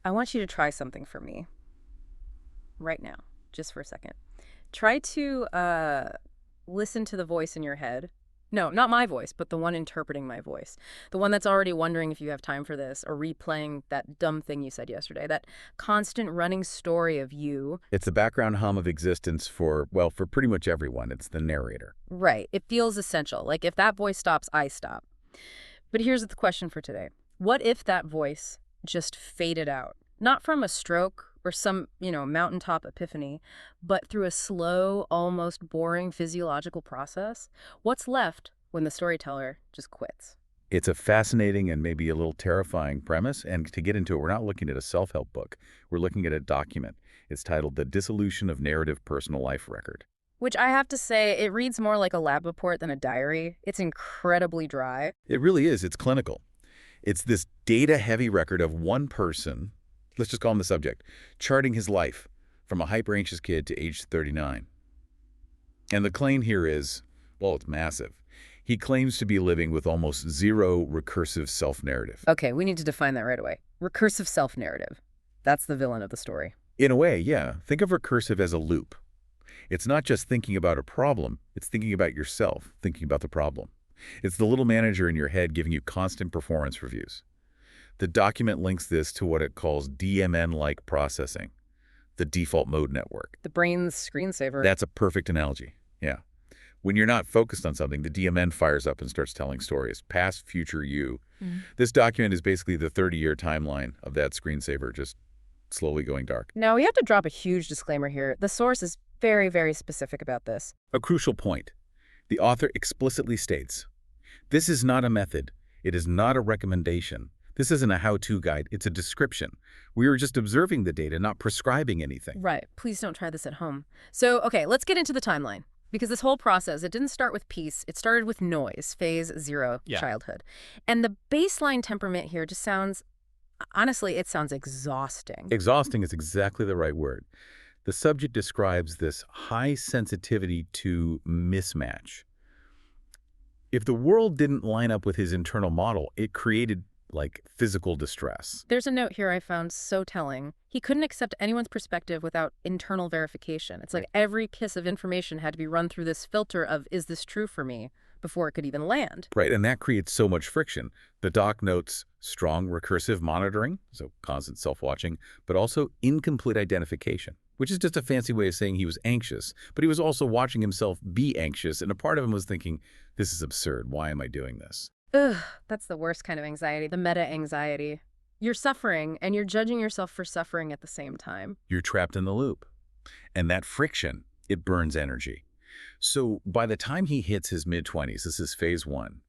I want you to try something for me right now, just for a second. Try to listen to the voice in your head. No, not my voice, but the one interpreting my voice. The one that's already wondering if you have time for this or replaying that dumb thing you said yesterday. That constant running story of you. It's the background hum of existence for, well, for pretty much everyone. It's the narrator. Right. It feels essential. Like if that voice stops, I stop. But here's the question for today. What if that voice just faded out? Not from a stroke or some, mountaintop epiphany, but through a slow, almost boring physiological process? What's left when the storyteller just quits? It's a fascinating and maybe a little terrifying premise, and to get into it, we're not looking at a self-help book. We're looking at a document. It's titled The Dissolution of Narrative Personal Life Record. Which I have to say, it reads more like a lab report than a diary. It's incredibly dry. It really is. It's clinical. It's this data-heavy record of one person, let's just call him the subject, charting his life from a hyper-anxious kid to age 39. And the claim here is, well, it's massive. He claims to be living with almost zero recursive self-narrative. Okay, we need to define that right away. Recursive self-narrative. That's the villain of the story. In a way, yeah. Think of recursive as a loop. It's not just thinking about a problem, it's thinking about yourself, thinking about the problem. It's the little manager in your head giving you constant performance reviews. The document links this to what it calls DMN-like processing, the default mode network. The brain's screensaver. That's a perfect analogy, yeah. When you're not focused on something, the DMN fires up and starts telling stories, past, future, you. This document is basically the 30-year timeline of that screensaver, just slowly going dark. Now, we have to drop a huge disclaimer here. The source is very, very specific about this. A crucial point. The author explicitly states, this is not a method. It is not a recommendation. This isn't a how-to guide. It's a description. We are just observing the data, not prescribing anything. Right. Please don't try this at home. So, okay, let's get into the timeline. Because this whole process, it didn't start with peace. It started with noise, phase 0, childhood. And the baseline temperament here just sounds, honestly, it sounds exhausting. Exhausting is exactly the right word. The subject describes this high sensitivity to mismatch. If the world didn't line up with his internal model, it created like physical distress. There's a note here I found so telling. He couldn't accept anyone's perspective without internal verification. It's like every piece of information had to be run through this filter of, is this true for me, before it could even land. Right, and that creates so much friction. The doc notes strong recursive monitoring, so constant self-watching, but also incomplete identification, which is just a fancy way of saying he was anxious, but he was also watching himself be anxious, and a part of him was thinking, this is absurd, why am I doing this? Ugh, that's the worst kind of anxiety, the meta-anxiety. You're suffering, and you're judging yourself for suffering at the same time. You're trapped in the loop. And that friction, it burns energy. So by the time he hits his mid-20s, this is phase 1,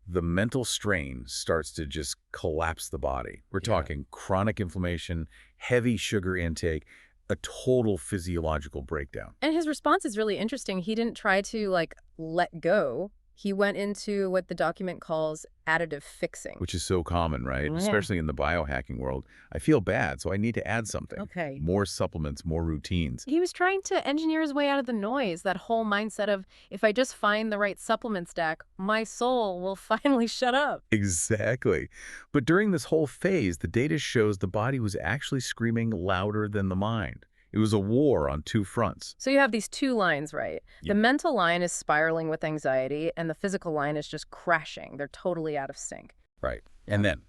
the mental strain starts to just collapse the body. We're talking chronic inflammation, heavy sugar intake, a total physiological breakdown. And his response is really interesting. He didn't try to, let go. He went into what the document calls additive fixing. Which is so common, right? Yeah. Especially in the biohacking world. I feel bad, so I need to add something. Okay. More supplements, more routines. He was trying to engineer his way out of the noise, that whole mindset of, if I just find the right supplement stack, my soul will finally shut up. Exactly. But during this whole phase, the data shows the body was actually screaming louder than the mind. It was a war on two fronts. So you have these two lines, right? Yeah. The mental line is spiraling with anxiety, and the physical line is just crashing. They're totally out of sync. Right. And then,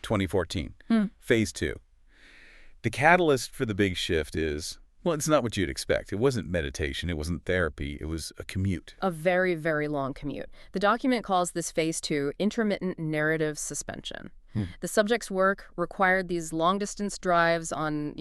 2014, phase 2. The catalyst for the big shift is, well, it's not what you'd expect. It wasn't meditation. It wasn't therapy. It was a commute. A very, very long commute. The document calls this phase 2 intermittent narrative suspension. The subject's work required these long-distance drives on,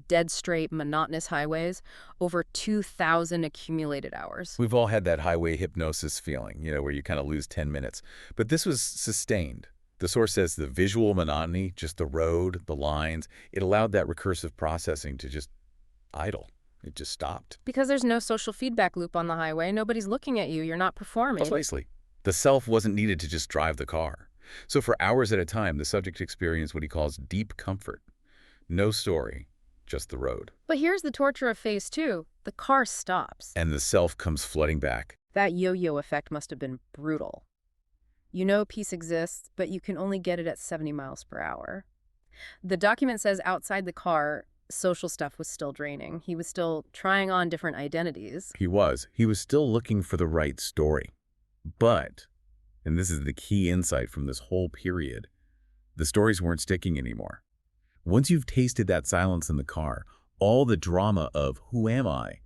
dead straight, monotonous highways, over 2,000 accumulated hours. We've all had that highway hypnosis feeling, where you kind of lose 10 minutes. But this was sustained. The source says the visual monotony, just the road, the lines, it allowed that recursive processing to just idle. It just stopped. Because there's no social feedback loop on the highway. Nobody's looking at you. You're not performing. Precisely. The self wasn't needed to just drive the car. So for hours at a time, the subject experienced what he calls deep comfort. No story, just the road. But here's the torture of phase 2. The car stops. And the self comes flooding back. That yo-yo effect must have been brutal. You know peace exists, but you can only get it at 70 miles per hour. The document says outside the car, social stuff was still draining. He was still trying on different identities. He was. He was still looking for the right story. But, and this is the key insight from this whole period, the stories weren't sticking anymore. Once you've tasted that silence in the car, all the drama of who am I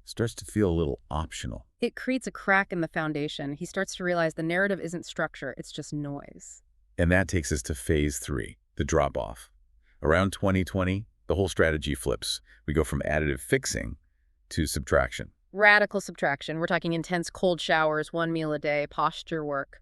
starts to feel a little optional. It creates a crack in the foundation. He starts to realize the narrative isn't structure, it's just noise. And that takes us to phase 3, the drop-off. Around 2020, the whole strategy flips. We go from additive fixing to subtraction. Radical subtraction. We're talking intense cold showers, 1 meal a day, posture work.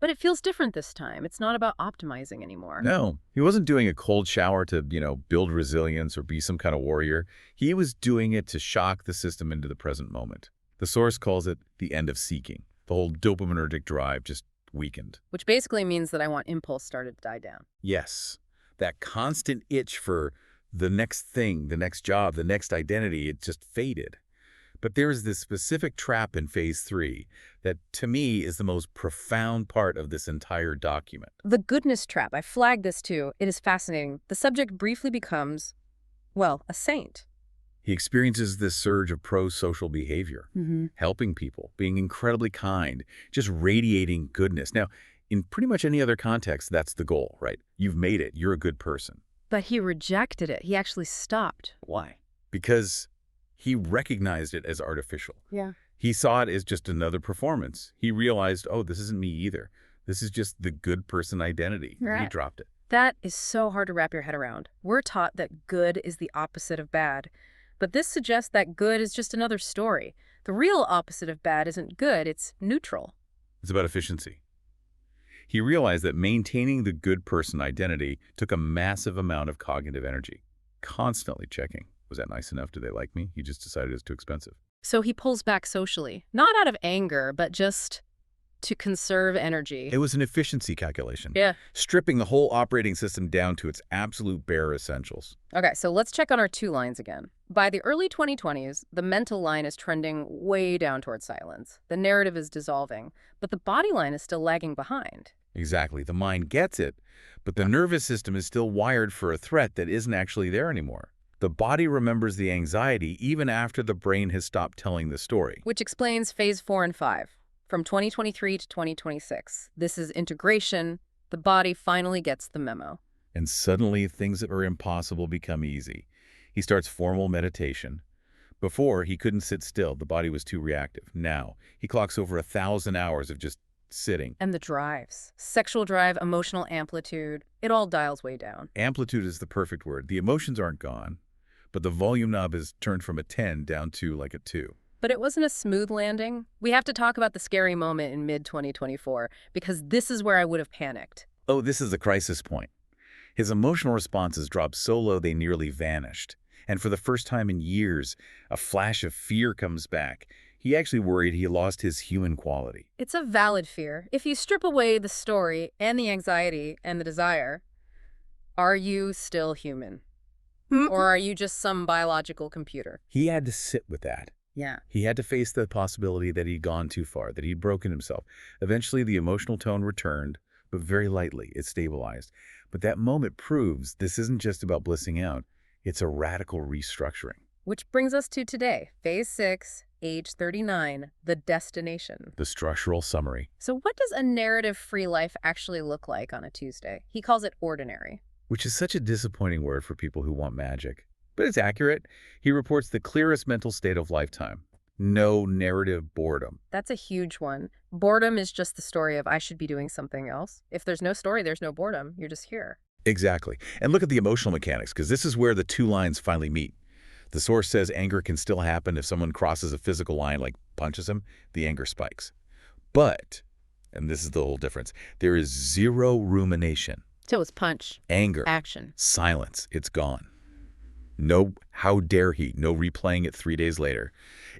But it feels different this time. It's not about optimizing anymore. No, he wasn't doing a cold shower to, build resilience or be some kind of warrior. He was doing it to shock the system into the present moment. The source calls it the end of seeking. The whole dopaminergic drive just weakened. Which basically means that I want impulse started to die down. Yes, that constant itch for the next thing, the next job, the next identity, it just faded. But there's this specific trap in phase 3 that, to me, is the most profound part of this entire document. The goodness trap. I flagged this too. It is fascinating. The subject briefly becomes, well, a saint. He experiences this surge of pro-social behavior, helping people, being incredibly kind, just radiating goodness. Now, in pretty much any other context, that's the goal, right? You've made it. You're a good person. But he rejected it. He actually stopped. Why? Because he recognized it as artificial. Yeah. He saw it as just another performance. He realized, oh, this isn't me either. This is just the good person identity. Right. He dropped it. That is so hard to wrap your head around. We're taught that good is the opposite of bad. But this suggests that good is just another story. The real opposite of bad isn't good, it's neutral. It's about efficiency. He realized that maintaining the good person identity took a massive amount of cognitive energy. Constantly checking. Was that nice enough? Do they like me? He just decided it's too expensive. So he pulls back socially, not out of anger, but just to conserve energy. It was an efficiency calculation. Yeah. Stripping the whole operating system down to its absolute bare essentials. Okay, so let's check on our two lines again. By the early 2020s, the mental line is trending way down towards silence. The narrative is dissolving, but the body line is still lagging behind. Exactly. The mind gets it, but the nervous system is still wired for a threat that isn't actually there anymore. The body remembers the anxiety even after the brain has stopped telling the story. Which explains phase 4 and 5, from 2023 to 2026. This is integration. The body finally gets the memo. And suddenly things that were impossible become easy. He starts formal meditation. Before, he couldn't sit still. The body was too reactive. Now, he clocks over 1,000 hours of just sitting. And the drives. Sexual drive, emotional amplitude, it all dials way down. Amplitude is the perfect word. The emotions aren't gone, but the volume knob is turned from a 10 down to like a 2. But it wasn't a smooth landing. We have to talk about the scary moment in mid-2024, because this is where I would have panicked. Oh, this is the crisis point. His emotional responses dropped so low they nearly vanished. And for the first time in years, a flash of fear comes back. He actually worried he lost his human quality. It's a valid fear. If you strip away the story and the anxiety and the desire, are you still human? Or are you just some biological computer? He had to sit with that. Yeah. He had to face the possibility that he'd gone too far, that he'd broken himself. Eventually, the emotional tone returned, but very lightly. It stabilized. But that moment proves this isn't just about blissing out. It's a radical restructuring. Which brings us to today, phase 6, age 39, the destination. The structural summary. So what does a narrative-free life actually look like on a Tuesday? He calls it ordinary. Which is such a disappointing word for people who want magic. But it's accurate. He reports the clearest mental state of lifetime. No narrative boredom. That's a huge one. Boredom is just the story of I should be doing something else. If there's no story, there's no boredom. You're just here. Exactly. And look at the emotional mechanics, because this is where the two lines finally meet. The source says anger can still happen if someone crosses a physical line, like punches him, the anger spikes. But, and this is the whole difference, there is zero rumination. So it's punch. Anger. Action. Silence. It's gone. No, how dare he, no replaying it 3 days later.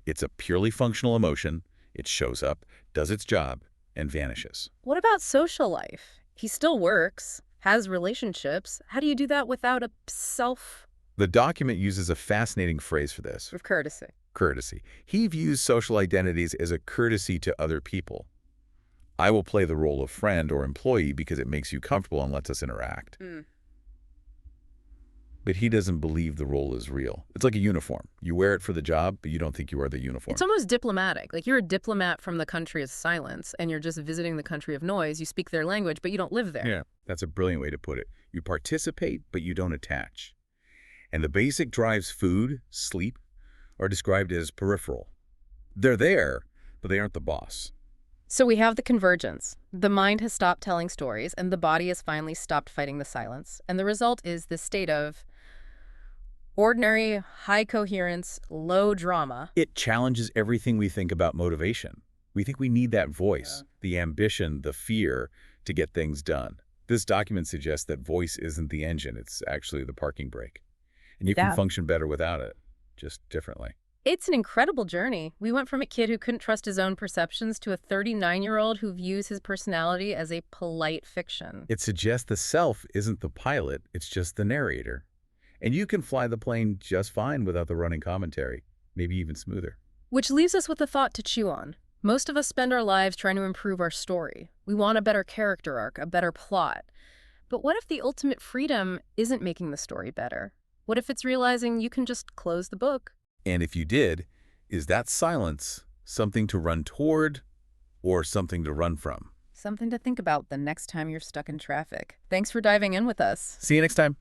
It's a purely functional emotion. It shows up, does its job, and vanishes. What about social life? He still works, has relationships. How do you do that without a self? The document uses a fascinating phrase for this. With courtesy. Courtesy. He views social identities as a courtesy to other people. I will play the role of friend or employee because it makes you comfortable and lets us interact. But he doesn't believe the role is real. It's like a uniform. You wear it for the job, but you don't think you are the uniform. It's almost diplomatic. Like you're a diplomat from the country of silence, and you're just visiting the country of noise. You speak their language, but you don't live there. Yeah, that's a brilliant way to put it. You participate, but you don't attach. And the basic drives, food, sleep, are described as peripheral. They're there, but they aren't the boss. So we have the convergence. The mind has stopped telling stories, and the body has finally stopped fighting the silence. And the result is this state of ordinary, high coherence, low drama. It challenges everything we think about motivation. We think we need that voice, the ambition, the fear to get things done. This document suggests that voice isn't the engine, it's actually the parking brake. And you can function better without it, just differently. It's an incredible journey. We went from a kid who couldn't trust his own perceptions to a 39-year-old who views his personality as a polite fiction. It suggests the self isn't the pilot, it's just the narrator. And you can fly the plane just fine without the running commentary, maybe even smoother. Which leaves us with a thought to chew on. Most of us spend our lives trying to improve our story. We want a better character arc, a better plot. But what if the ultimate freedom isn't making the story better? What if it's realizing you can just close the book? And if you did, is that silence something to run toward or something to run from? Something to think about the next time you're stuck in traffic. Thanks for diving in with us. See you next time.